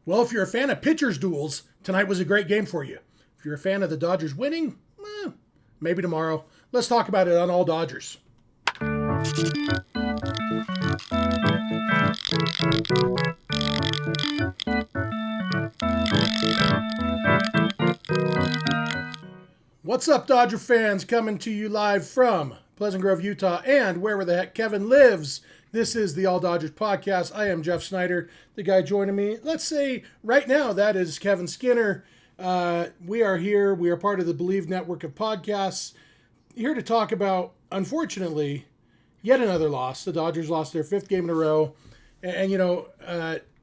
Well, if you're a fan of pitchers duels, tonight was a great game for you. If you're a fan of the Dodgers winning, maybe tomorrow. Let's talk about it on All Dodgers. What's up, Dodger fans? Coming to you live from Pleasant Grove, Utah, and wherever the heck Kevin lives. This is the All Dodgers podcast. I am Jeff Snider. The guy joining me, let's say right now, that is Kevin Skinner. We are here. We are part of the Believe network of podcasts. Here to talk about, unfortunately, yet another loss. The Dodgers lost their 5th game in a row. And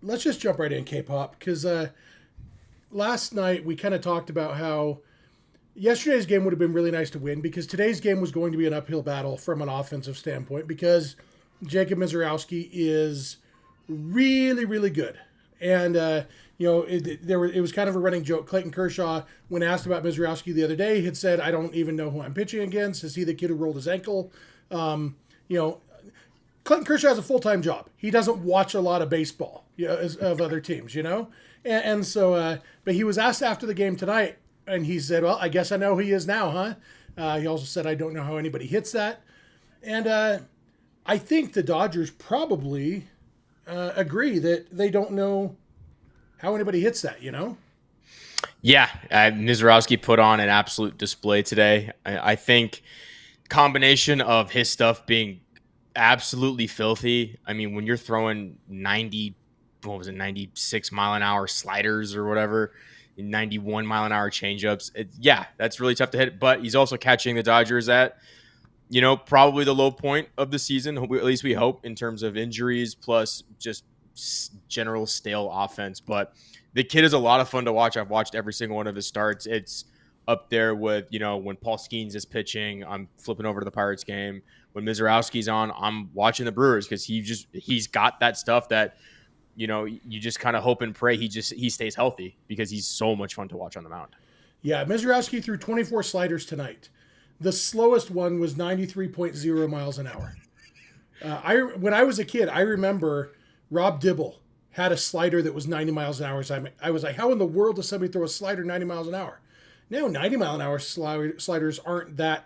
let's just jump right in, K-Pop, because last night we kind of talked about how yesterday's game would have been really nice to win because today's game was going to be an uphill battle from an offensive standpoint because Jacob Misiorowski is really, really good. And, it was kind of a running joke. Clayton Kershaw, when asked about Misiorowski the other day, had said, I don't even know who I'm pitching against. Is he the kid who rolled his ankle? Clayton Kershaw has a full-time job. He doesn't watch a lot of baseball of other teams, And so, but he was asked after the game tonight, and he said, well, I guess I know who he is now, huh? He also said, I don't know how anybody hits that. And I think the Dodgers probably agree that they don't know how anybody hits that, Yeah, Mizarowski put on an absolute display today. I think combination of his stuff being absolutely filthy. I mean, when you're throwing 96 mile an hour sliders or whatever, 91 mile an hour changeups. That's really tough to hit. But he's also catching the Dodgers at, probably the low point of the season. At least we hope, in terms of injuries plus just general stale offense. But the kid is a lot of fun to watch. I've watched every single one of his starts. It's up there with, when Paul Skeens is pitching, I'm flipping over to the Pirates game. When Mizorowski's on, I'm watching the Brewers because he's got that stuff that, you just kind of hope and pray he stays healthy because he's so much fun to watch on the mound. Yeah, Misiorowski threw 24 sliders tonight. The slowest one was 93.0 miles an hour. When I was a kid, I remember Rob Dibble had a slider that was 90 miles an hour. So I was like, how in the world does somebody throw a slider 90 miles an hour? Now, 90 mile an hour sliders aren't that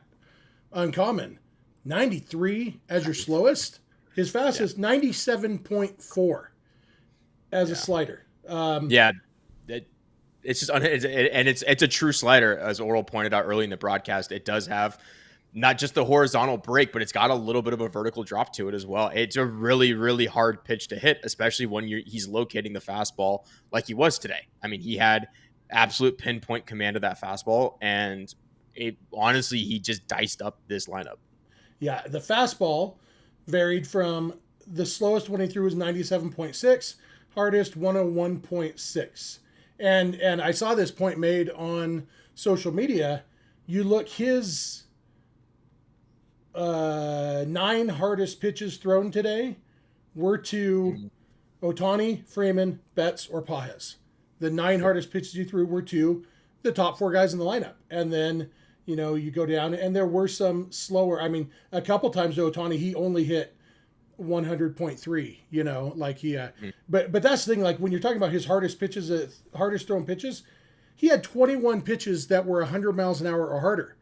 uncommon. 93 as your slowest. His fastest, 97.4 as a slider. It's just it's a true slider, as Oral pointed out early in the broadcast. It does have not just the horizontal break, but it's got a little bit of a vertical drop to it as well. It's a really, really hard pitch to hit, especially when he's locating the fastball like he was today. I mean, he had absolute pinpoint command of that fastball, and honestly, he just diced up this lineup. Yeah, the fastball varied from the slowest one he threw was 97.6, hardest 101.6. And I saw this point made on social media. You look, his 9 hardest pitches thrown today were to Ohtani, Friedman, Betts, or Pages. The 9 hardest pitches he threw were to the top 4 guys in the lineup. And then, you go down, and there were some slower. I mean, a couple times to Ohtani, he only hit 100.3, but that's the thing, like when you're talking about his hardest thrown pitches, he had 21 pitches that were 100 miles an hour or harder.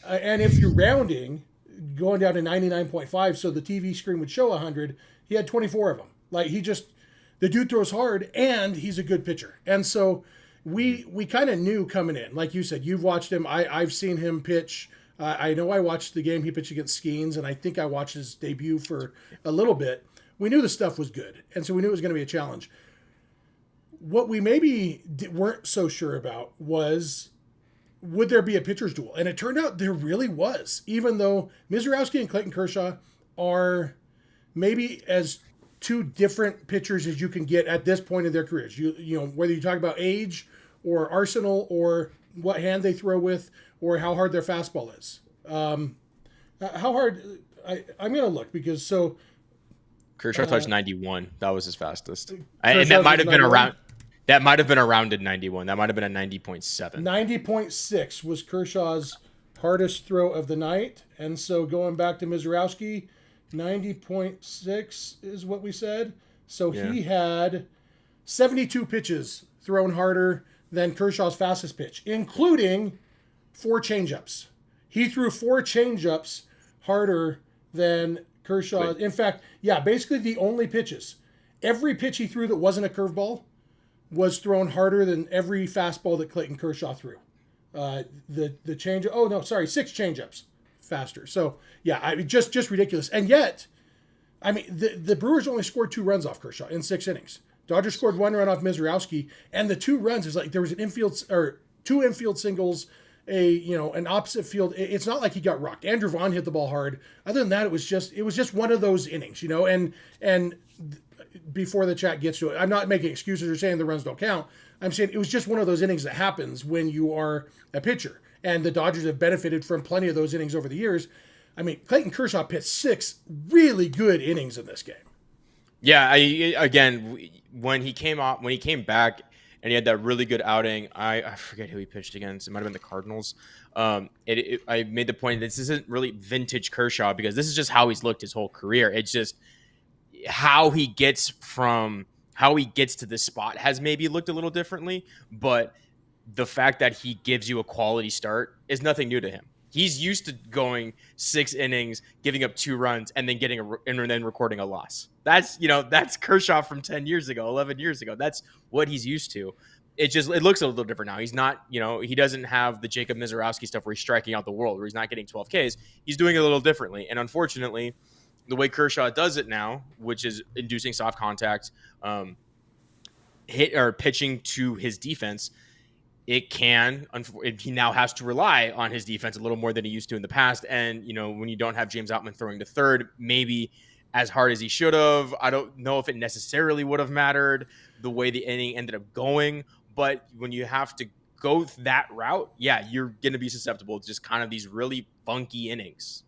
And if you're rounding, going down to 99.5, so the TV screen would show 100, he had 24 of them. Like the dude throws hard and he's a good pitcher. And so we kind of knew coming in, like you said, you've watched him. I've seen him pitch. I know I watched the game he pitched against Skeens, and I think I watched his debut for a little bit. We knew the stuff was good, and so we knew it was going to be a challenge. What we maybe weren't so sure about was, would there be a pitcher's duel? And it turned out there really was, even though Misiorowski and Clayton Kershaw are maybe as 2 different pitchers as you can get at this point in their careers. Whether you talk about age or arsenal or what hand they throw with or how hard their fastball is. How hard? I'm going to look because Kershaw touched 91. That was his fastest. And that might have been around. That might have been a rounded 91. That might have been a 90.7. 90.6 was Kershaw's hardest throw of the night. And so going back to Misiorowski, 90.6 is what we said. So he had 72 pitches thrown harder than Kershaw's fastest pitch, including 4 changeups. He threw 4 changeups harder than Kershaw. Wait. In fact, yeah, basically the only pitches. Every pitch he threw that wasn't a curveball was thrown harder than every fastball that Clayton Kershaw threw. The change. Oh no, sorry, 6 changeups faster. So yeah, I mean, just ridiculous. And yet, I mean, the Brewers only scored 2 runs off Kershaw in 6 innings. Dodgers scored 1 run off Misiorowski, and the 2 runs is like there was an infield or 2 infield singles, an opposite field. It's not like he got rocked. Andrew Vaughn hit the ball hard. Other than that, it was just one of those innings, and before the chat gets to it, I'm not making excuses or saying the runs don't count. I'm saying it was just one of those innings that happens when you are a pitcher, and the Dodgers have benefited from plenty of those innings over the years. I mean, Clayton Kershaw pitched 6 really good innings in this game. Yeah, when he came back and he had that really good outing, I forget who he pitched against. It might have been the Cardinals. I made the point that this isn't really vintage Kershaw because this is just how he's looked his whole career. It's just how he gets to this spot has maybe looked a little differently, but the fact that he gives you a quality start is nothing new to him. He's used to going 6 innings, giving up 2 runs, and then and then recording a loss. That's Kershaw from 10 years ago, 11 years ago. That's what he's used to. It looks a little different now. He's not, he doesn't have the Jacob Mizarowski stuff where he's striking out the world, where he's not getting 12 Ks. He's doing it a little differently. And unfortunately, the way Kershaw does it now, which is inducing soft contact, hit or pitching to his defense, he now has to rely on his defense a little more than he used to in the past. And, when you don't have James Outman throwing to third, maybe as hard as he should have, I don't know if it necessarily would have mattered the way the inning ended up going. But when you have to go that route, yeah, you're going to be susceptible to just kind of these really funky innings.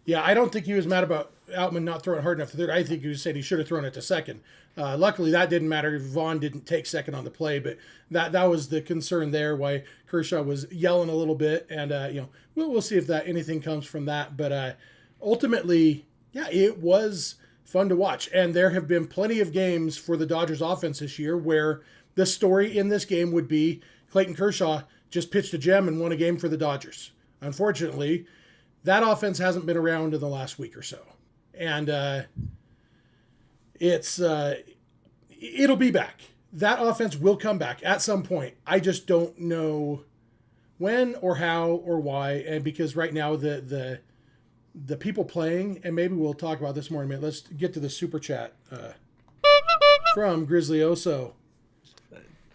Yeah, I don't think he was mad about Outman not throwing hard enough to third. I think he said he should have thrown it to second. Luckily, that didn't matter. Vaughn didn't take second on the play, but that was the concern there. Why Kershaw was yelling a little bit, and we'll see if anything comes from that. But ultimately, yeah, it was fun to watch, and there have been plenty of games for the Dodgers offense this year where the story in this game would be Clayton Kershaw just pitched a gem and won a game for the Dodgers. Unfortunately, that offense hasn't been around in the last week or so. And it'll be back. That offense will come back at some point. I just don't know when or how or why. And because right now the people playing, and maybe we'll talk about this more in a minute. Let's get to the super chat from Grizzly Oso.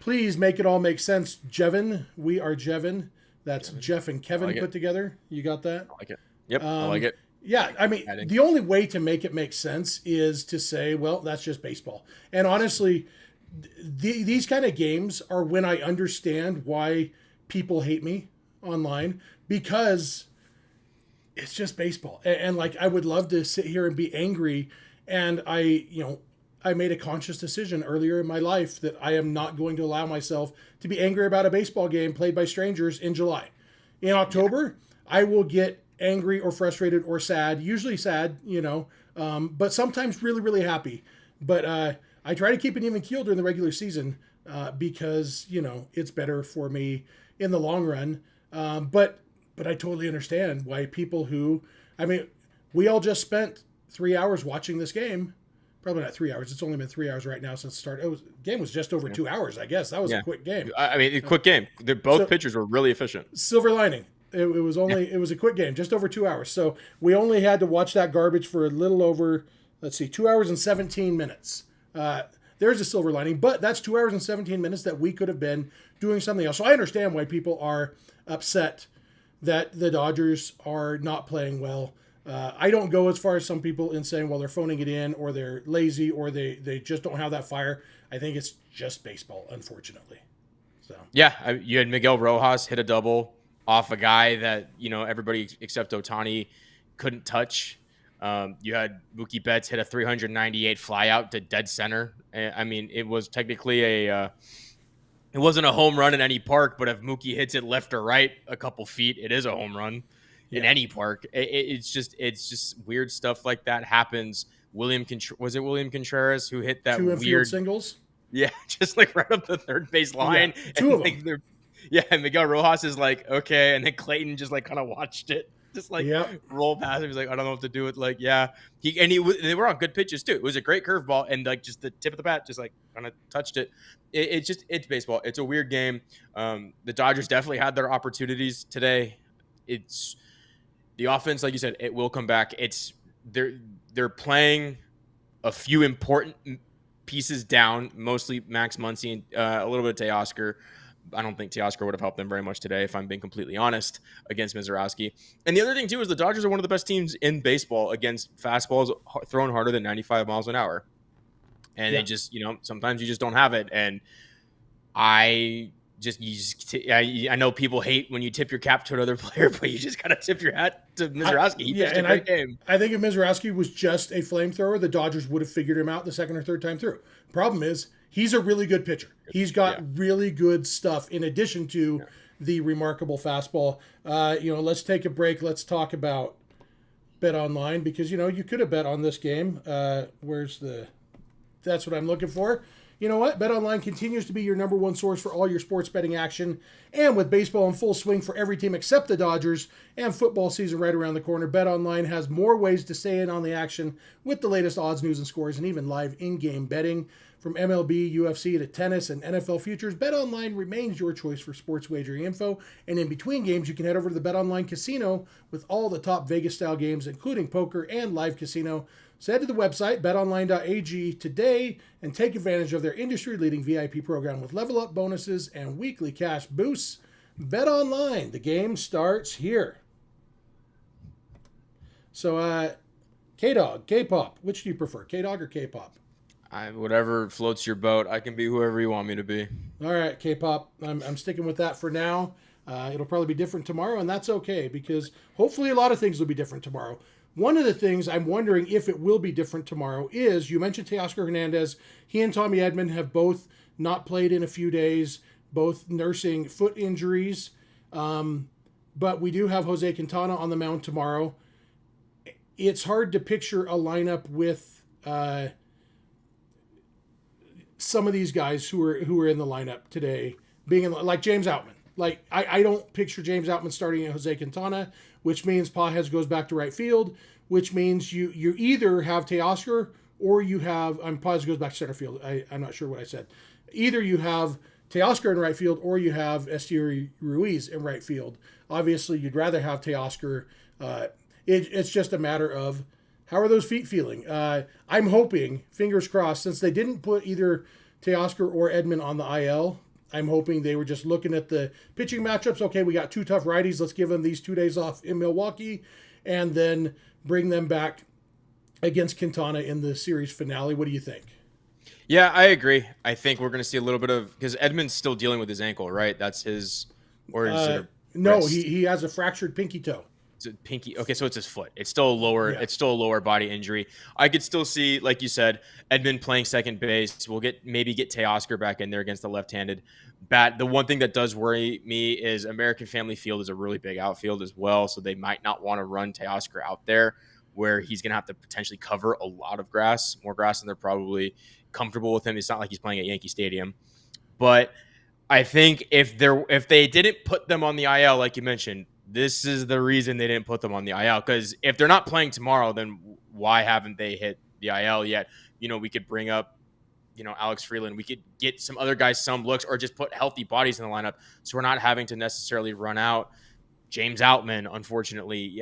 Please make it all make sense, Jevin. We are Jevin. That's Jeff and Kevin put together. You got that? I like it. Yep, I like it. Yeah, I mean, the only way to make it make sense is to say, well, that's just baseball. And honestly, these kind of games are when I understand why people hate me online, because it's just baseball. And like, I would love to sit here and be angry. And I made a conscious decision earlier in my life that I am not going to allow myself to be angry about a baseball game played by strangers in July. In October, I will get angry or frustrated or sad, usually sad, but sometimes really, really happy. But I try to keep an even keel during the regular season because, it's better for me in the long run. But I totally understand why people we all just spent 3 hours watching this game. Probably not 3 hours. It's only been 3 hours right now since it started. The game was just over 2 hours, I guess. That was a quick game. I mean, a quick game. Both pitchers were really efficient. Silver lining. It was a quick game, just over 2 hours. So we only had to watch that garbage for a little over, 2 hours and 17 minutes. There's a silver lining, but that's 2 hours and 17 minutes that we could have been doing something else. So I understand why people are upset that the Dodgers are not playing well. I don't go as far as some people in saying, well, they're phoning it in or they're lazy or they just don't have that fire. I think it's just baseball, unfortunately. So yeah, you had Miguel Rojas hit a double off a guy that, everybody except Ohtani couldn't touch. You had Mookie Betts hit a 398 fly out to dead center. I mean, it was technically it wasn't a home run in any park, but if Mookie hits it left or right a couple feet, it is a home run. In any park. It's just weird stuff like that happens. Was it William Contreras who hit that 2 weird singles? Yeah, just like right up the third base line. Yeah, two of like, them. and Miguel Rojas is like, okay. And then Clayton just like kind of watched it. Just like Yep. roll past him. He's like, I don't know what to do with like, yeah. They were on good pitches too. It was a great curveball, and like just the tip of the bat just like kind of touched it. It's baseball. It's a weird game. The Dodgers definitely had their opportunities today. It's the offense, like you said, it will come back. They're playing a few important pieces down, mostly Max Muncy and a little bit of Teoscar. I don't think Teoscar would have helped them very much today, if I'm being completely honest, against Misiorowski. And the other thing, too, is the Dodgers are one of the best teams in baseball against fastballs thrown harder than 95 miles an hour. And they just, sometimes you just don't have it. And I know people hate when you tip your cap to another player, but you just got to tip your hat to Mizarowski. He pitched a great game. I think if Misiorowski was just a flamethrower, the Dodgers would have figured him out the second or third time through. Problem is, he's a really good pitcher. He's got really good stuff in addition to the remarkable fastball. Let's take a break. Let's talk about Bet Online because, you could have bet on this game. That's what I'm looking for. You know what? Bet Online continues to be your number one source for all your sports betting action. And with baseball in full swing for every team except the Dodgers and football season right around the corner, Bet Online has more ways to stay in on the action with the latest odds, news, and scores, and even live in-game betting. From MLB, UFC to tennis and NFL futures, Bet Online remains your choice for sports wagering info. And in between games, you can head over to the Bet Online casino with all the top Vegas-style games, including poker and live casino. So head to the website, betonline.ag today, and take advantage of their industry-leading VIP program with level-up bonuses and weekly cash boosts. Bet Online, the game starts here. So, K-Dog, K-Pop, which do you prefer, K-Dog or K-Pop? Whatever floats your boat. I can be whoever you want me to be. All right, K-Pop, I'm sticking with that for now. It'll probably be different tomorrow, and that's okay, because hopefully a lot of things will be different tomorrow. One of the things I'm wondering if it will be different tomorrow is, you mentioned Teoscar Hernandez. He and Tommy Edman have both not played in a few days, both nursing foot injuries. But we do have Jose Quintana on the mound tomorrow. It's hard to picture a lineup with some of these guys who are in the lineup today being like James Outman. Like, I don't picture James Outman starting at Jose Quintana, which means Pages goes back to right field, which means you either have Teoscar or you have Pages goes back to center field. I'm not sure what I said. Either you have Teoscar in right field or you have Esteury Ruiz in right field. Obviously, you'd rather have Teoscar. It's just a matter of how are those feet feeling. I'm hoping, fingers crossed, since they didn't put either Teoscar or Edmond on the IL, I'm hoping they were just looking at the pitching matchups. Okay, we got two tough righties. Let's give them these 2 days off in Milwaukee and then bring them back against Quintana in the series finale. What do you think? Yeah, I agree. I think we're going to see a little bit of, because Edmund's still dealing with his ankle, right? That's his, or is it no, he has a fractured pinky toe. It's a pinky. Okay, so it's his foot. It's still a lower. Yeah. It's still a lower body injury. I could still see, like you said, Edmund playing second base. We'll maybe get Teoscar back in there against the left-handed bat. The one thing that does worry me is American Family Field is a really big outfield as well, so they might not want to run Teoscar out there, where he's going to have to potentially cover a lot of grass, more grass than they're probably comfortable with him. It's not like he's playing at Yankee Stadium, but I think if they didn't put them on the IL, like you mentioned, this is the reason they didn't put them on the IL. Because if they're not playing tomorrow, then why haven't they hit the IL yet? We could bring up, Alex Freeland. We could get some other guys some looks, or just put healthy bodies in the lineup, so we're not having to necessarily run out James Outman. Unfortunately,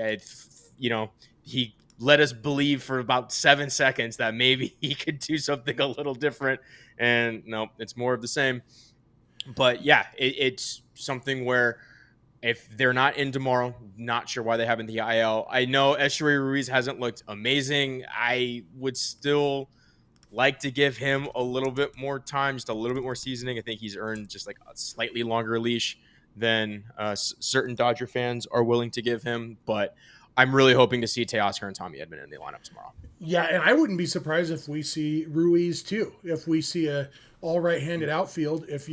he let us believe for about 7 seconds that maybe he could do something a little different, and no, it's more of the same. But yeah, it's something where, if they're not in tomorrow, not sure why they haven't the IL. I know Esteury Ruiz hasn't looked amazing. I would still like to give him a little bit more time, just a little bit more seasoning. I think he's earned just like a slightly longer leash than certain Dodger fans are willing to give him. But I'm really hoping to see Teoscar and Tommy Edman in the lineup tomorrow. Yeah, and I wouldn't be surprised if we see Ruiz too. If we see a all right-handed outfield, if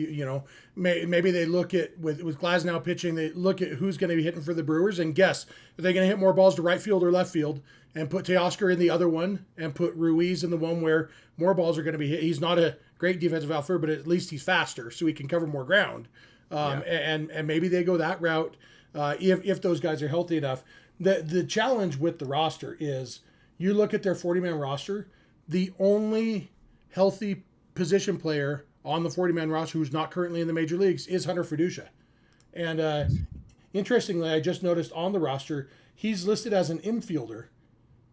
maybe they look at with Glasnow pitching, they look at who's going to be hitting for the Brewers and guess, are they going to hit more balls to right field or left field, and put Teoscar in the other one and put Ruiz in the one where more balls are going to be hit. He's not a great defensive outfielder, but at least he's faster, so he can cover more ground. And maybe they go that route if those guys are healthy enough. The challenge with the roster is you look at their 40-man roster, the only healthy position player on the 40-man roster who's not currently in the major leagues is Hunter Fiducia. And interestingly, I just noticed on the roster, he's listed as an infielder,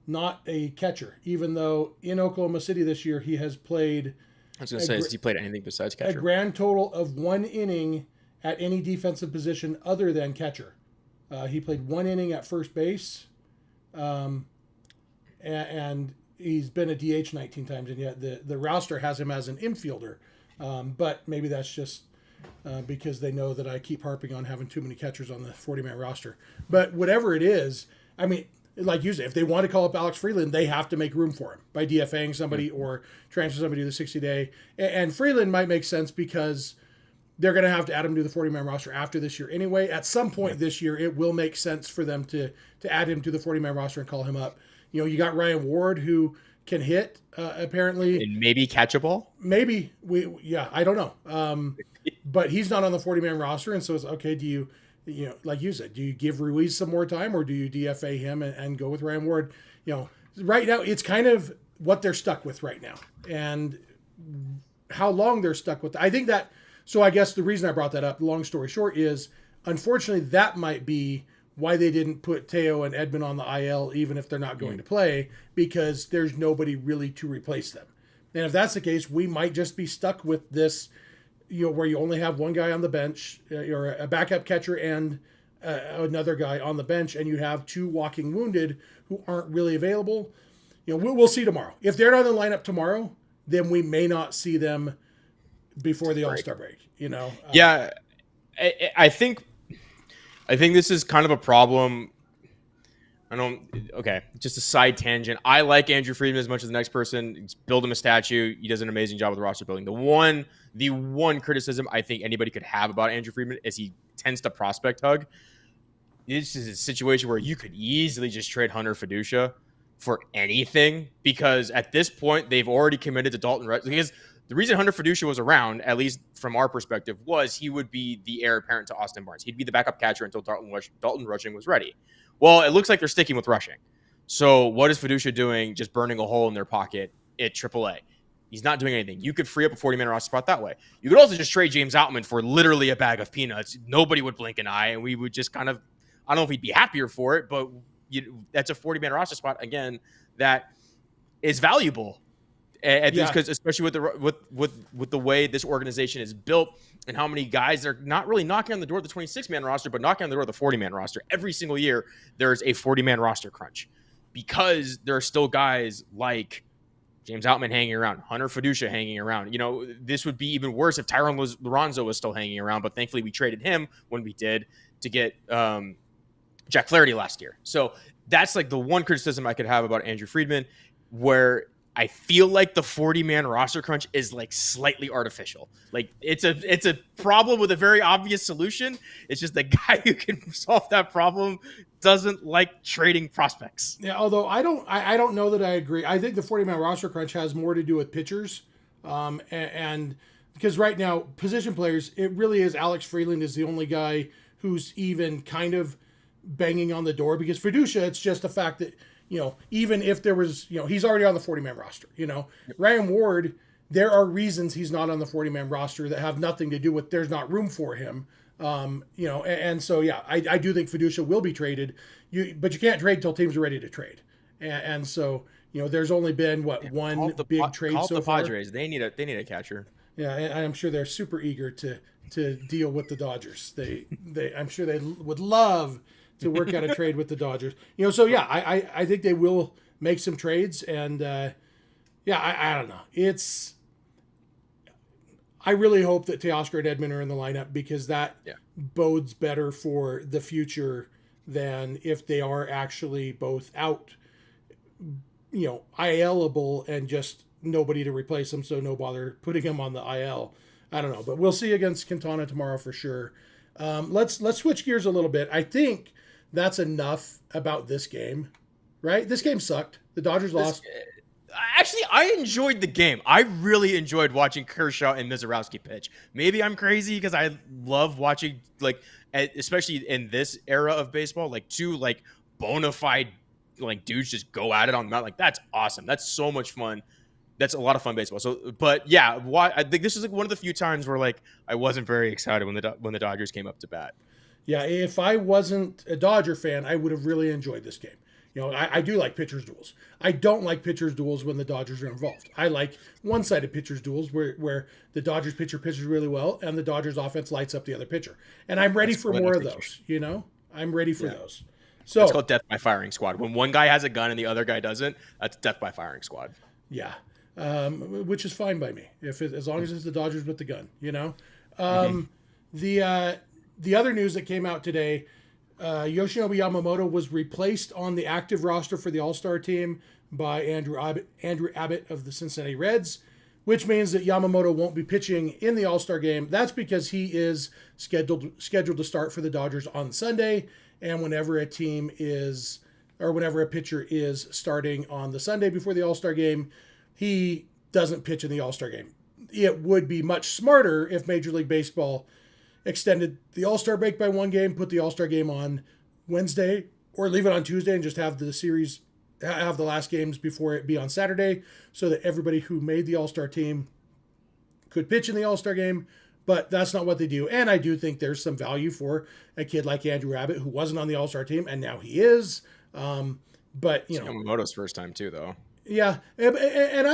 not a catcher, even though in Oklahoma City this year he has played... I was going to say, has he played anything besides catcher? A grand total of 1 inning at any defensive position other than catcher. He played 1 inning at first base, and he's been a DH 19 times, and yet the roster has him as an infielder. But maybe that's just because they know that I keep harping on having too many catchers on the 40-man roster. But whatever it is, I mean, like you said, if they want to call up Alex Freeland, they have to make room for him by DFAing somebody or transfer somebody to the 60-day. And Freeland might make sense because they're going to have to add him to the 40-man roster after this year anyway. At some point this year, it will make sense for them to add him to the 40-man roster and call him up. You know, you got Ryan Ward, who can hit, apparently. And maybe catch a ball? Maybe. I don't know. But he's not on the 40-man roster, and so it's, okay, do you like you said, do you give Ruiz some more time, or do you DFA him and go with Ryan Ward? You know, right now, it's kind of what they're stuck with right now. And how long they're stuck with. I think that, so I guess the reason I brought that up, long story short, is unfortunately that might be why they didn't put Teo and Edmond on the IL, even if they're not going to play, because there's nobody really to replace them. And if that's the case, we might just be stuck with this, where you only have one guy on the bench, or a backup catcher and another guy on the bench, and you have 2 walking wounded who aren't really available. We'll see tomorrow. If they're not in the lineup tomorrow, then we may not see them before the All-Star break. Yeah, I think this is kind of a problem. Just a side tangent. I like Andrew Friedman as much as the next person. Build him a statue. He does an amazing job with roster building. The one criticism I think anybody could have about Andrew Friedman is he tends to prospect hug. This is a situation where you could easily just trade Hunter Fiducia for anything, because at this point they've already committed to Dalton Rushing. Because the reason Hunter Fiducia was around, at least from our perspective, was he would be the heir apparent to Austin Barnes. He'd be the backup catcher until Dalton Rushing was ready. Well, it looks like they're sticking with Rushing. So what is Fiducia doing? Just burning a hole in their pocket at AAA. He's not doing anything. You could free up a 40-man roster spot that way. You could also just trade James Outman for literally a bag of peanuts. Nobody would blink an eye, and we would just kind of, I don't know if we'd be happier for it, but that's a 40-man roster spot, again, that is valuable. Because especially with the way this organization is built and how many guys are not really knocking on the door of the 26-man roster, but knocking on the door of the 40-man roster. Every single year, there's a 40-man roster crunch because there are still guys like James Outman hanging around, Hunter Fiducia hanging around. This would be even worse if Tyrone Lorenzo was still hanging around, but thankfully we traded him when we did to get Jack Flaherty last year. So that's like the one criticism I could have about Andrew Friedman, where I feel like the 40-man roster crunch is like slightly artificial. Like it's a problem with a very obvious solution. It's just the guy who can solve that problem doesn't like trading prospects. Yeah, although I don't know that I agree. I think the 40-man roster crunch has more to do with pitchers, and because right now position players, it really is Alex Freeland is the only guy who's even kind of banging on the door, because Fiducia, it's just the fact that, even if there was, he's already on the 40-man roster. Ryan Ward, there are reasons he's not on the 40-man roster that have nothing to do with there's not room for him. And so, yeah, I do think Fiducia will be traded, but you can't trade till teams are ready to trade. And so, there's only been one big trade so far. The Padres, they need a catcher. Yeah, and I'm sure they're super eager to deal with the Dodgers. I'm sure they would love to work out a trade with the Dodgers. So yeah, I think they will make some trades, and I don't know. I really hope that Teoscar and Edmond are in the lineup, because that bodes better for the future than if they are actually both out, IL-able and just nobody to replace them, so no bother putting them on the IL. I don't know, but we'll see against Quintana tomorrow for sure. Let's switch gears a little bit. I think that's enough about this game, right? This game sucked. The Dodgers lost. Actually, I enjoyed the game. I really enjoyed watching Kershaw and Mizarowski pitch. Maybe I'm crazy because I love watching, like, especially in this era of baseball, like two like bona fide like dudes just go at it on the mound. Like that's awesome. That's so much fun. That's a lot of fun baseball. So, but yeah, I think this is like one of the few times where like I wasn't very excited when the Dodgers came up to bat. Yeah, if I wasn't a Dodger fan, I would have really enjoyed this game. I do like pitchers duels. I don't like pitchers duels when the Dodgers are involved. I like one-sided pitchers duels where the Dodgers pitcher pitches really well and the Dodgers offense lights up the other pitcher. And I'm ready for more of those. I'm ready for those. So it's called death by firing squad. When one guy has a gun and the other guy doesn't, that's death by firing squad. Yeah, which is fine by me as long as it's the Dodgers with the gun. The other news that came out today. Yoshinobu Yamamoto was replaced on the active roster for the All-Star team by Andrew Abbott of the Cincinnati Reds, which means that Yamamoto won't be pitching in the All-Star game. That's because he is scheduled to start for the Dodgers on Sunday, and whenever a pitcher is starting on the Sunday before the All-Star game, he doesn't pitch in the All-Star game. It would be much smarter if Major League Baseball extended the All-Star break by one game, put the All-Star game on Wednesday, or leave it on Tuesday and just have the last games before it be on Saturday, so that everybody who made the All-Star team could pitch in the All-Star game. But that's not what they do. And I do think there's some value for a kid like Andrew Abbott, who wasn't on the All-Star team, and now he is. But, it's Yamamoto's first time too, though. Yeah. And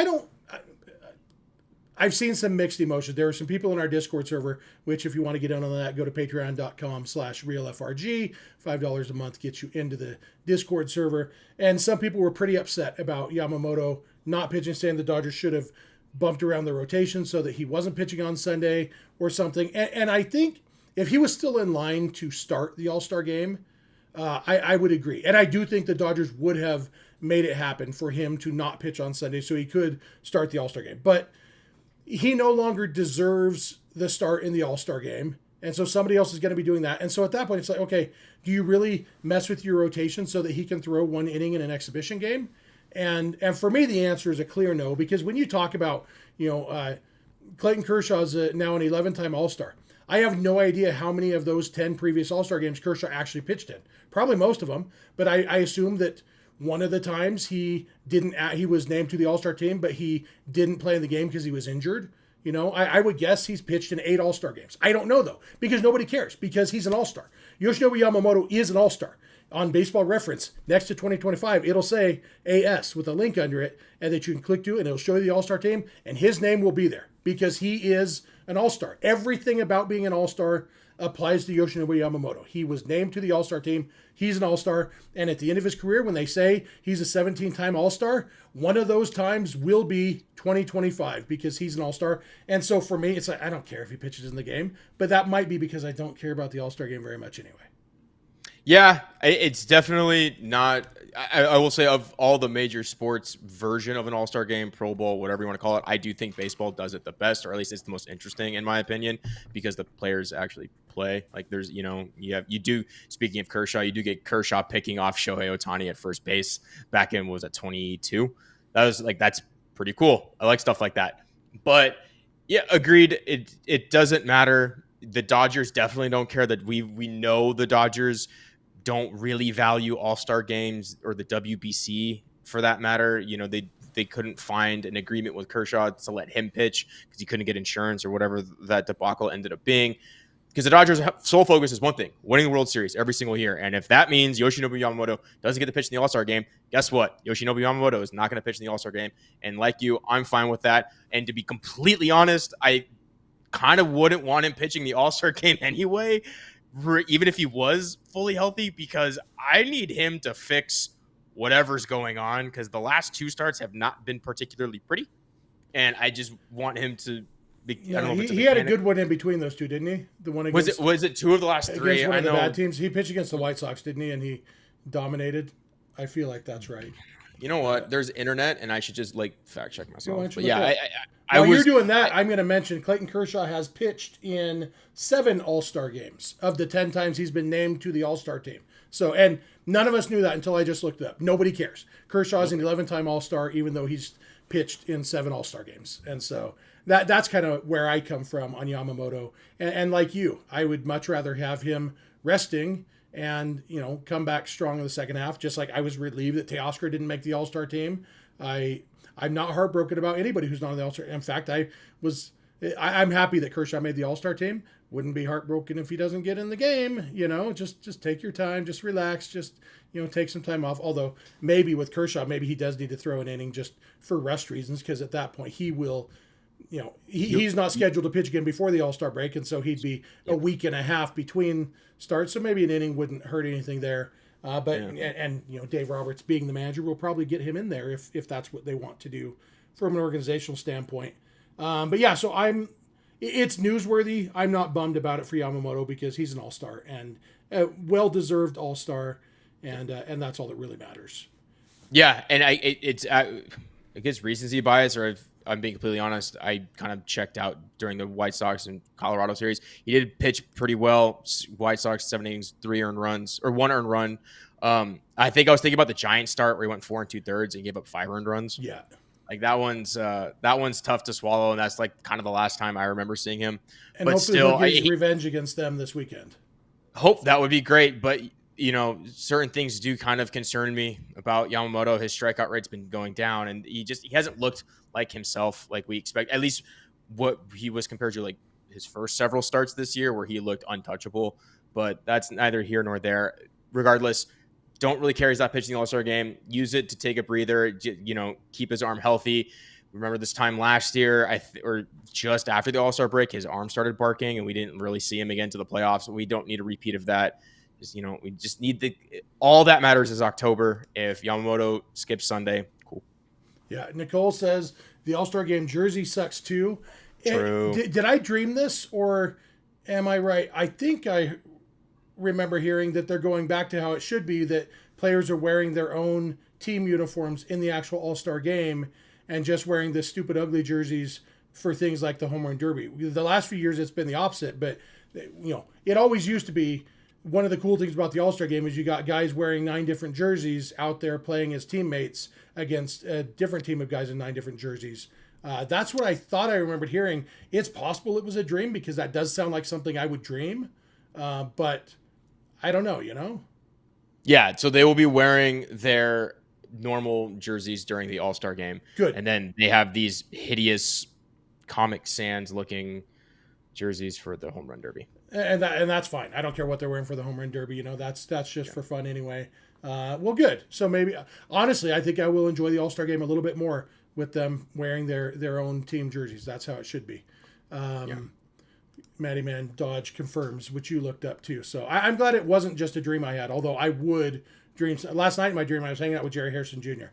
I've seen some mixed emotions. There are some people in our Discord server, which if you want to get in on that, go to patreon.com/realfrg. $5 a month gets you into the Discord server. And some people were pretty upset about Yamamoto not pitching, saying the Dodgers should have bumped around the rotation so that he wasn't pitching on Sunday or something. And I think if he was still in line to start the All-Star game, I would agree. And I do think the Dodgers would have made it happen for him to not pitch on Sunday so he could start the All-Star game. But he no longer deserves the start in the All-Star game. And so somebody else is going to be doing that. And so at that point, it's like, okay, do you really mess with your rotation so that he can throw one inning in an exhibition game? And for me, the answer is a clear no, because when you talk about, Clayton Kershaw is now an 11-time All-Star. I have no idea how many of those 10 previous All-Star games Kershaw actually pitched in. Probably most of them, but I assume that one of the times he was named to the All-Star team, but he didn't play in the game because he was injured. I would guess he's pitched in 8 All-Star games. I don't know, though, because nobody cares, because he's an All-Star. Yoshinobu Yamamoto is an All-Star. On Baseball Reference, next to 2025, it'll say AS with a link under it, and that you can click to, and it'll show you the All-Star team, and his name will be there, because he is an All-Star. Everything about being an All-Star applies to Yoshinobu Yamamoto. He was named to the All-Star team. He's an All-Star. And at the end of his career, when they say he's a 17-time All-Star, one of those times will be 2025 because he's an All-Star. And so for me, it's like, I don't care if he pitches in the game, but that might be because I don't care about the All-Star game very much anyway. Yeah, it's definitely not. I will say, of all the major sports version of an All-Star game, Pro Bowl, whatever you want to call it, I do think baseball does it the best, or at least it's the most interesting in my opinion, because the players actually play. Like speaking of Kershaw, you do get Kershaw picking off Shohei Ohtani at first base back in, was that 22? That's pretty cool. I like stuff like that. But yeah, agreed. It doesn't matter. The Dodgers definitely don't care. That we know the Dodgers don't really value All-Star games, or the WBC for that matter. They couldn't find an agreement with Kershaw to let him pitch because he couldn't get insurance or whatever that debacle ended up being. Because the Dodgers' sole focus is one thing: winning the World Series every single year. And if that means Yoshinobu Yamamoto doesn't get to pitch in the All-Star game, guess what? Yoshinobu Yamamoto is not going to pitch in the All-Star game. And like you, I'm fine with that. And to be completely honest, I kind of wouldn't want him pitching the All-Star game anyway, even if he was fully healthy, because I need him to fix whatever's going on, because the last 2 starts have not been particularly pretty, and I just want him to be. I don't know if he had a good one in between those 2, didn't he? The one against, was it 2 of the last 3? Against one of the bad teams. He pitched against the White Sox, didn't he? And he dominated. I feel like that's right. You know what? There's internet, and I should just fact check myself. But yeah, while you're doing that, I'm going to mention Clayton Kershaw has pitched in 7 All-Star games of the 10 times he's been named to the All-Star team. So, and none of us knew that until I just looked it up. Nobody cares. Kershaw is an 11-time All-Star, even though he's pitched in 7 All-Star games. And so that's kind of where I come from on Yamamoto. And like you, I would much rather have him resting and, come back strong in the second half, just like I was relieved that Teoscar didn't make the All-Star team. I'm not heartbroken about anybody who's not on the All-Star. In fact, I'm happy that Kershaw made the All-Star team. Wouldn't be heartbroken if he doesn't get in the game. Just take your time, just relax, just take some time off. Although maybe with Kershaw, maybe he does need to throw an inning just for rest reasons, because at that point he will, he's not scheduled to pitch again before the All-Star break, and so he'd be a week and a half between starts. So maybe an inning wouldn't hurt anything there. Dave Roberts being the manager will probably get him in there if that's what they want to do from an organizational standpoint. So it's newsworthy. I'm not bummed about it for Yamamoto because he's an all-star and a well-deserved all-star, and that's all that really matters. Yeah, and I guess recency bias, or if I'm being completely honest, I kind of checked out during the White Sox and Colorado series. He did pitch pretty well. White Sox 7 innings, 3 earned runs, or 1 earned run. I think I was thinking about the Giants start where he went 4 2/3 and gave up 5 earned runs. Yeah. Like that one's tough to swallow, and that's like kind of the last time I remember seeing him. And but hopefully still, he'll get revenge against them this weekend. Hope that would be great, but certain things do kind of concern me about Yamamoto. His strikeout rate's been going down, and he hasn't looked like himself like we expect. At least what he was compared to like his first several starts this year, where he looked untouchable. But that's neither here nor there. Regardless, don't really care he's not pitching the All-Star game. Use it to take a breather, keep his arm healthy. Remember this time last year, or just after the All-Star break, his arm started barking, and we didn't really see him again to the playoffs. We don't need a repeat of that. We just need all that matters is October. If Yamamoto skips Sunday, cool. Yeah, Nicole says the All-Star game jersey sucks too. True. Did I dream this, or am I right? I think I remember hearing that they're going back to how it should be, that players are wearing their own team uniforms in the actual All-Star game and just wearing the stupid ugly jerseys for things like the home run derby. The last few years it's been the opposite, but it always used to be. One of the cool things about the All-Star game is you got guys wearing 9 different jerseys out there playing as teammates against a different team of guys in 9 different jerseys. That's what I thought I remembered hearing. It's possible it was a dream, because that does sound like something I would dream. But I don't know, Yeah, so they will be wearing their normal jerseys during the All-Star game. Good. And then they have these hideous Comic Sans looking jerseys for the home run derby. And that's fine. I don't care what they're wearing for the home run derby. That's just for fun anyway. Well, good. So maybe, honestly, I think I will enjoy the All-Star game a little bit more with them wearing their own team jerseys. That's how it should be. Matty Man Dodge confirms, which you looked up too. So I'm glad it wasn't just a dream I had, although I would dream. Last night in my dream, I was hanging out with Jerry Harrison Jr.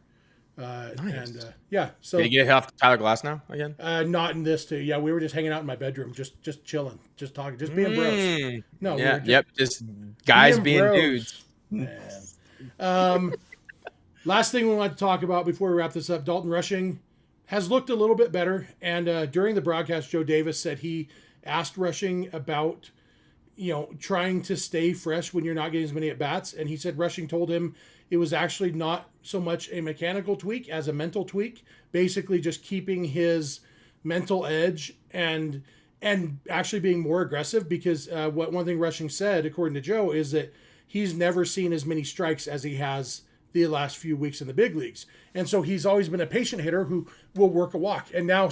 Nice. And so did you get off Tyler Glass now again? Not in this too. Yeah, we were just hanging out in my bedroom, just chilling, just talking, just being bros. No, yeah, just guys being dudes. Man. Last thing we want to talk about before we wrap this up: Dalton Rushing has looked a little bit better, and during the broadcast, Joe Davis said he asked Rushing about trying to stay fresh when you're not getting as many at bats, and he said Rushing told him it was actually not so much a mechanical tweak as a mental tweak, basically just keeping his mental edge and actually being more aggressive, because one thing Rushing said, according to Joe, is that he's never seen as many strikes as he has the last few weeks in the big leagues. And so he's always been a patient hitter who will work a walk. And now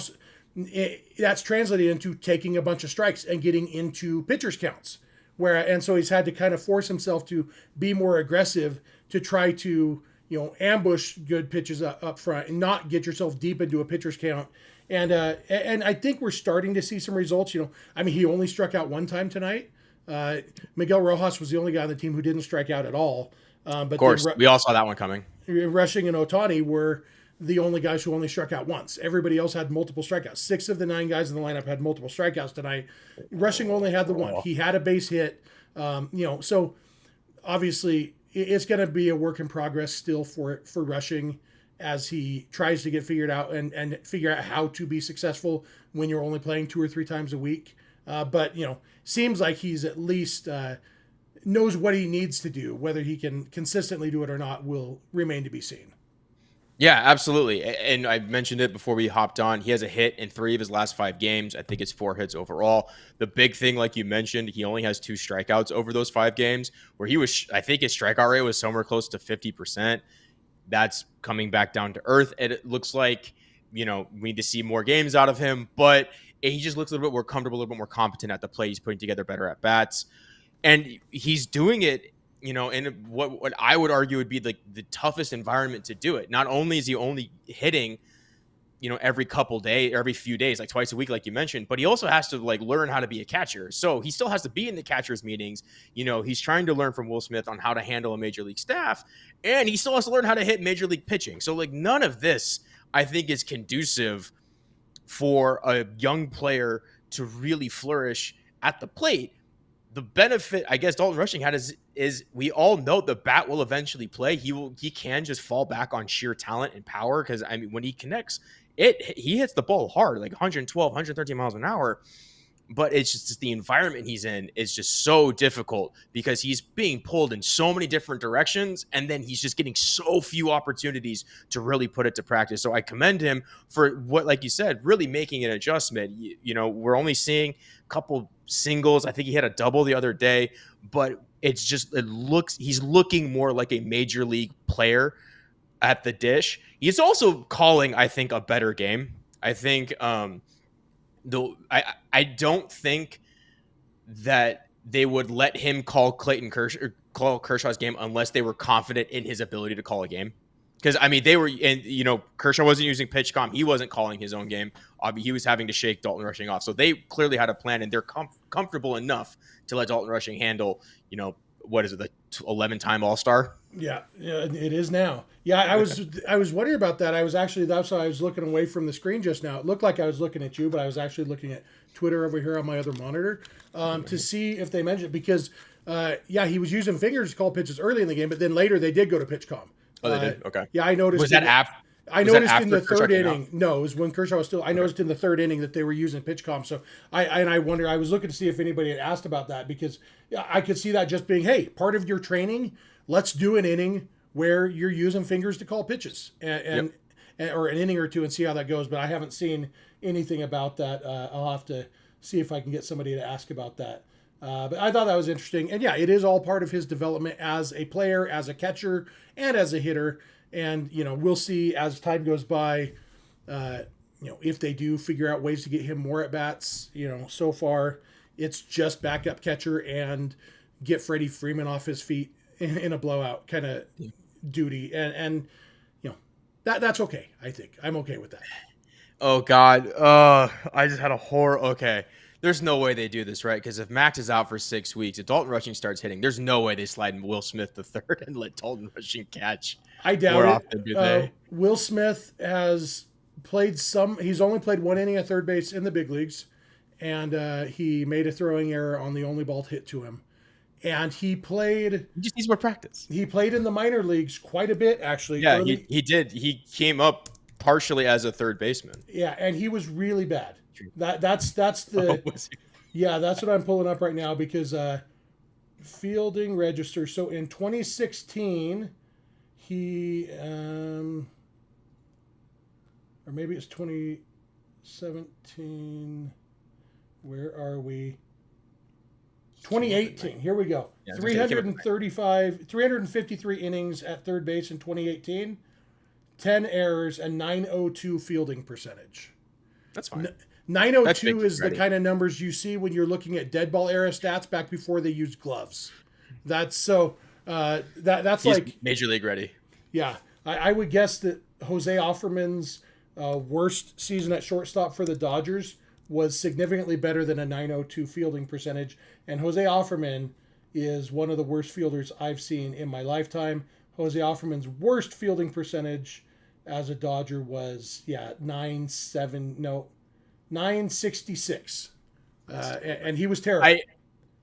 that's translated into taking a bunch of strikes and getting into pitchers counts. And so he's had to kind of force himself to be more aggressive to try to, ambush good pitches up front and not get yourself deep into a pitcher's count. And I think we're starting to see some results. He only struck out 1 time tonight. Miguel Rojas was the only guy on the team who didn't strike out at all. But of course, we all saw that one coming. Rushing and Ohtani were the only guys who only struck out once. Everybody else had multiple strikeouts. 6 of the 9 guys in the lineup had multiple strikeouts tonight. Rushing only had the 1. He had a base hit. So obviously it's going to be a work in progress still for Rushing as he tries to get figured out and figure out how to be successful when you're only playing 2 or 3 times a week. But seems like he's at least knows what he needs to do. Whether he can consistently do it or not will remain to be seen. Yeah, absolutely. And I mentioned it before we hopped on. He has a hit in 3 of his last 5 games. I think it's 4 hits overall. The big thing, like you mentioned, he only has 2 strikeouts over those 5 games, where I think his strikeout rate was somewhere close to 50%. That's coming back down to earth. And it looks like, we need to see more games out of him, but he just looks a little bit more comfortable, a little bit more competent at the plate. He's putting together better at bats. And he's doing it, in what I would argue would be like the toughest environment to do it. Not only is he only hitting, every every few days, like twice a week, like you mentioned, but he also has to like learn how to be a catcher. So he still has to be in the catcher's meetings. He's trying to learn from Will Smith on how to handle a major league staff, and he still has to learn how to hit major league pitching. So like none of this, I think, is conducive for a young player to really flourish at the plate. The benefit, I guess, Dalton Rushing had is we all know the bat will eventually play. He can just fall back on sheer talent and power, because I mean, when he connects, he hits the ball hard, like 112, 113 miles an hour. But it's just the environment he's in is just so difficult, because he's being pulled in so many different directions, and then he's just getting so few opportunities to really put it to practice. So I commend him for what, like you said, really making an adjustment. We're only seeing a couple singles. I think he had a double the other day, but he's looking more like a major league player at the dish. He's also calling, I think, a better game. I think, I don't think that they would let him call Kershaw's game unless they were confident in his ability to call a game. Because I mean, Kershaw wasn't using PitchCom. He wasn't calling his own game. He was having to shake Dalton Rushing off. So they clearly had a plan, and they're comfortable enough to let Dalton Rushing handle, what is it, the 11-time All-Star? Yeah, it is now. Yeah, I was wondering about that. That's why I was looking away from the screen just now. It looked like I was looking at you, but I was actually looking at Twitter over here on my other monitor to see if they mentioned, because he was using fingers to call pitches early in the game, but then later they did go to PitchCom. Oh, they did? Okay. Yeah, I noticed. Was that after? I noticed in the third inning. No, it was when Kershaw was still. I noticed in the third inning that they were using PitchCom. So I wonder. I was looking to see if anybody had asked about that, because I could see that just being, hey, part of your training. Let's do an inning where you're using fingers to call pitches, and or an inning or two, and see how that goes. But I haven't seen anything about that. I'll have to see if I can get somebody to ask about that. But I thought that was interesting. And yeah, it is all part of his development as a player, as a catcher, and as a hitter. And, we'll see as time goes by, if they do figure out ways to get him more at bats. So far it's just backup catcher and get Freddie Freeman off his feet in a blowout kind of duty. And that's okay. I think I'm okay with that. Oh God. I just had a horror. Okay. There's no way they do this, right? Because if Max is out for 6 weeks, if Dalton Rushing starts hitting, there's no way they slide in Will Smith the third and let Dalton Rushing catch. I doubt it. Will Smith has played he's only played 1 inning at third base in the big leagues, and he made a throwing error on the only ball hit to him. And he just needs more practice. He played in the minor leagues quite a bit, actually. Yeah, he did. He came up partially as a third baseman. Yeah, and he was really bad. That's the that's what I'm pulling up right now, because fielding register. So in 2016, he or maybe it's 2017. Where are we? 2018. Here we go. Yeah, 353 innings at third base in 2018. 10 errors and 902 fielding percentage. That's fine. 902 is the kind of numbers you see when you're looking at dead ball era stats back before they used gloves. That's so that's He's like major league ready. Yeah, I would guess that Jose Offerman's worst season at shortstop for the Dodgers was significantly better than a 902 fielding percentage, and Jose Offerman is one of the worst fielders I've seen in my lifetime. Jose Offerman's worst fielding percentage as a Dodger was 966, and he was terrible.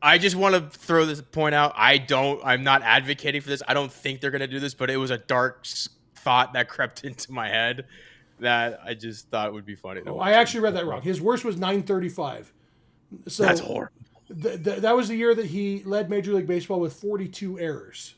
I just want to throw this point out. I'm not advocating for this. I don't think they're going to do this, but it was a dark thought that crept into my head that I just thought would be funny. I actually read that wrong. His worst was 935. So that's horrible. That was the year that he led Major League Baseball with 42 errors.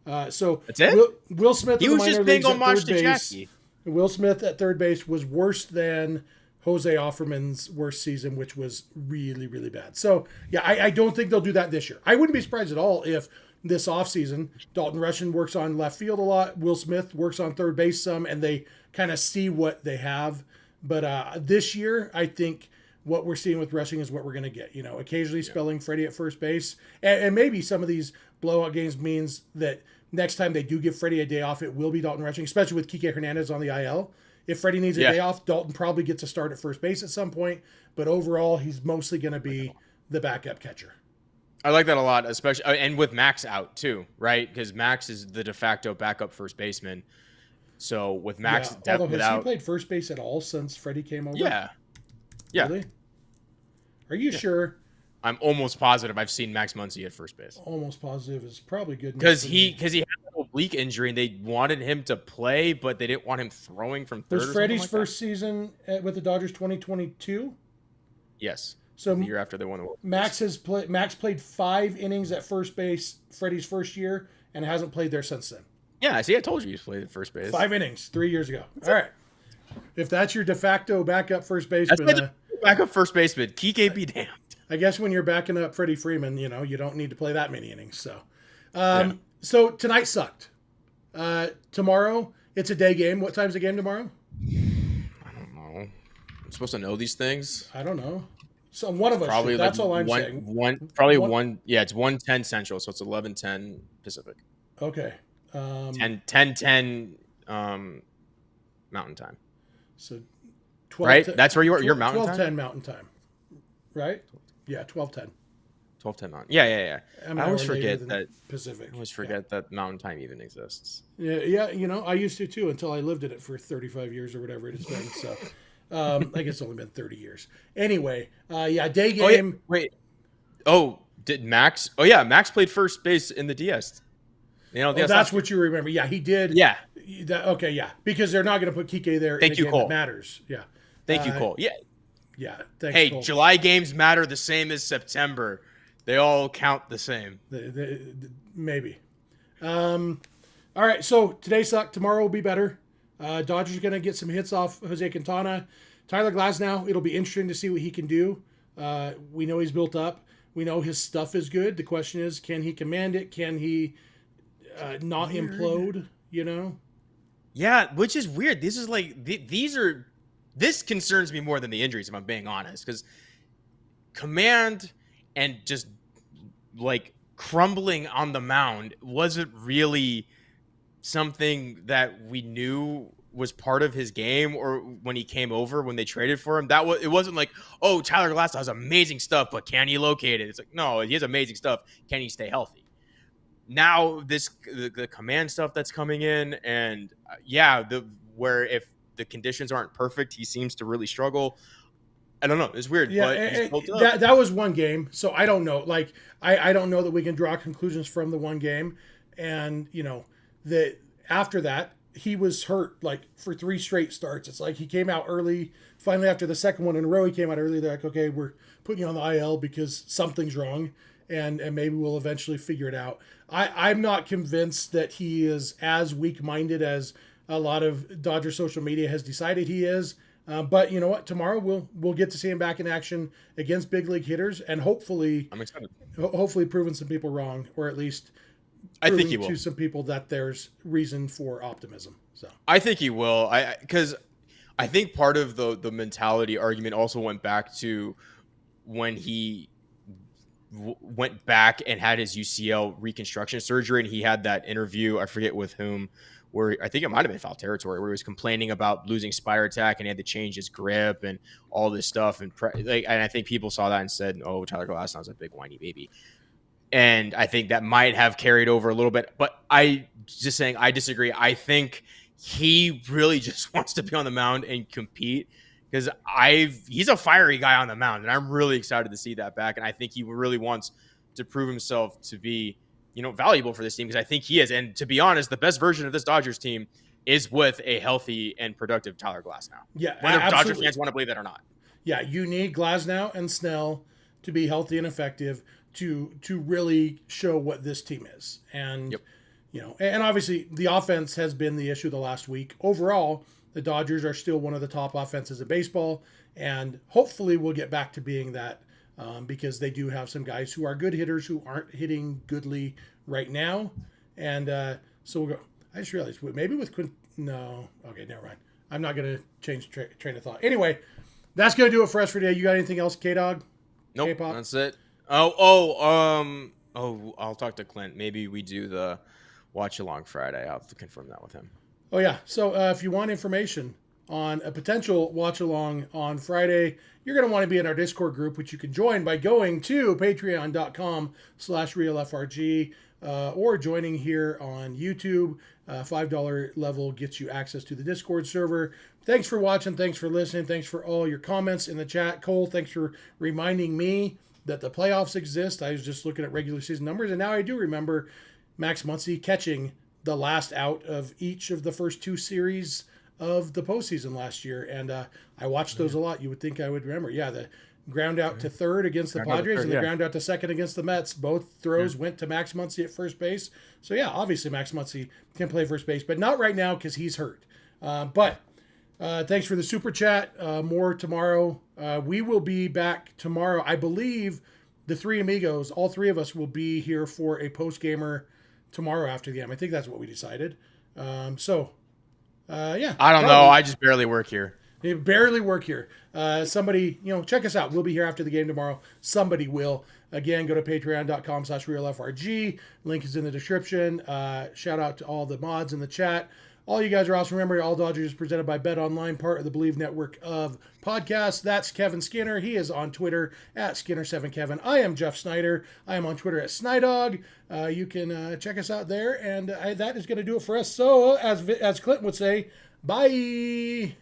So That's it? Will Smith He in the was minor just paying leagues at homage third to base. Jackie. Will Smith at third base was worse than Jose Offerman's worst season, which was really, really bad. So, yeah, I don't think they'll do that this year. I wouldn't be surprised at all if this offseason Dalton Rushing works on left field a lot, Will Smith works on third base some, and they kind of see what they have. But this year, I think what we're seeing with Rushing is what we're going to get. You know, occasionally spelling Freddie at first base. And maybe some of these blowout games means that next time they do give Freddie a day off, it will be Dalton Rushing, especially with Kike Hernandez on the IL. If Freddie needs a day off, Dalton probably gets a start at first base at some point. But overall, he's mostly going to be the backup catcher. I like that a lot, especially and with Max out too, right? Because Max is the de facto backup first baseman. So with Max although has he played first base at all since Freddie came over? Yeah. Really? Are you sure? I'm almost positive I've seen Max Muncy at first base. Almost positive is probably good. Because he had an oblique injury and they wanted him to play, but they didn't want him throwing from third. Was Freddie's first season with the Dodgers 2022? Yes. So the year after they won the World Series. Max played 5 innings at first base Freddie's first year and hasn't played there since then. Yeah, see, I told you he's played at first base. 5 innings 3 years ago. All right. If that's your de facto backup first baseman, backup first baseman, Kike be damned. I guess when you're backing up Freddie Freeman, you know, you don't need to play that many innings. So, so tonight sucked. Tomorrow, it's a day game. What time's the game tomorrow? I don't know. I'm supposed to know these things. I don't know. So one of us. Probably that's like all I'm saying. One. Yeah, it's 1:10 Central, so it's 11:10 Pacific. Okay. 10:10 Mountain Time. So 12. Right. That's where you are. You're Mountain time. 12:10 Mountain Time. Right. Yeah. 12:10. 12:10 Mountain. Yeah. I always forget that Pacific. I always forget that Mountain Time even exists. Yeah. You know, I used to too until I lived in it for 35 years or whatever it's been. So. I guess it's only been 30 years. Anyway, day game. Wait. Oh, did Max? Oh, yeah. Max played first base in the DS. You know, that's what you remember. Yeah, he did. Yeah. Okay, yeah. Because they're not going to put Kike there in a game that matters. Yeah. Thank you, Cole. Yeah. Yeah. Thanks, hey, Cole. July games matter the same as September. They all count the same. Maybe. All right, so today sucked. Tomorrow will be better. Dodgers are going to get some hits off Jose Quintana. Tyler Glasnow, it'll be interesting to see what he can do. We know he's built up. We know his stuff is good. The question is, can he command it? Can he not implode, you know? Yeah, which is weird. This is like, this concerns me more than the injuries, if I'm being honest. Because command and just like crumbling on the mound wasn't really something that we knew was part of his game, or when he came over, when they traded for him. It wasn't like, oh, Tyler Glasnow has amazing stuff, but can he locate it? It's like, no, he has amazing stuff. Can he stay healthy? Now the command stuff that's coming in, and where if the conditions aren't perfect, he seems to really struggle. I don't know. It's weird. Yeah, but that was one game, so I don't know. Like, I don't know that we can draw conclusions from the one game, and you know that after that he was hurt like for 3 straight starts. It's like he came out early. Finally, after the second one in a row, he came out early. They're like, okay, we're putting you on the IL because something's wrong, and maybe we'll eventually figure it out. I'm not convinced that he is as weak-minded as a lot of Dodger social media has decided he is. But you know what? Tomorrow we'll get to see him back in action against big league hitters, and hopefully, I'm excited. Hopefully, proving some people wrong, or at least I think he will. To some people that there's reason for optimism. So I think he will. Because I think part of the mentality argument also went back to when he went back and had his UCL reconstruction surgery, and he had that interview, I forget with whom, where I think it might have been Foul Territory, where he was complaining about losing Spire Attack and he had to change his grip and all this stuff. And I think people saw that and said, oh, Tyler Glasnow's a big whiny baby. And I think that might have carried over a little bit. But I disagree. I think he really just wants to be on the mound and compete, because he's a fiery guy on the mound, and I'm really excited to see that back. And I think he really wants to prove himself to be, valuable for this team, because I think he is. And to be honest, the best version of this Dodgers team is with a healthy and productive Tyler Glasnow. Yeah, whether Dodger fans want to believe that or not. Yeah, you need Glasnow and Snell to be healthy and effective to really show what this team is. And And obviously the offense has been the issue the last week. Overall, the Dodgers are still one of the top offenses in baseball, and hopefully we'll get back to being that because they do have some guys who are good hitters who aren't hitting goodly right now. And so we'll go. I just realized maybe with Quinn. No. Okay, never mind. I'm not going to change train of thought. Anyway, that's going to do it for us for today. You got anything else, K-Dog? Nope, K-pop? that's it. I'll talk to Clint. Maybe we do the watch along Friday. I'll have to confirm that with him. Oh, yeah. So if you want information on a potential watch along on Friday, you're going to want to be in our Discord group, which you can join by going to patreon.com/realfrg or joining here on YouTube. $5 level gets you access to the Discord server. Thanks for watching. Thanks for listening. Thanks for all your comments in the chat. Cole, thanks for reminding me that the playoffs exist. I was just looking at regular season numbers, and now I do remember Max Muncy catching the last out of each of the first two series of the postseason last year, and I watched those a lot. You would think I would remember. Yeah, the ground out to third against the Padres and the ground out to second against the Mets. Both throws went to Max Muncy at first base. So, yeah, obviously Max Muncy can play first base, but not right now because he's hurt. But thanks for the super chat. More tomorrow. We will be back tomorrow. I believe the three amigos, all three of us, will be here for a post-gamer tomorrow after the game. I think that's what we decided. Yeah. I don't know. I just barely work here. They barely work here. Somebody, check us out. We'll be here after the game tomorrow. Somebody will. Again, go to patreon.com/realfrg. Link is in the description. Shout out to all the mods in the chat. All you guys are awesome. Remember, All Dodgers is presented by Bet Online, part of the Believe network of podcasts. That's Kevin Skinner. He is on Twitter at Skinner7Kevin. I am Jeff Snider. I am on Twitter at Snydog. You can check us out there. And that is going to do it for us. So, as Clinton would say, bye.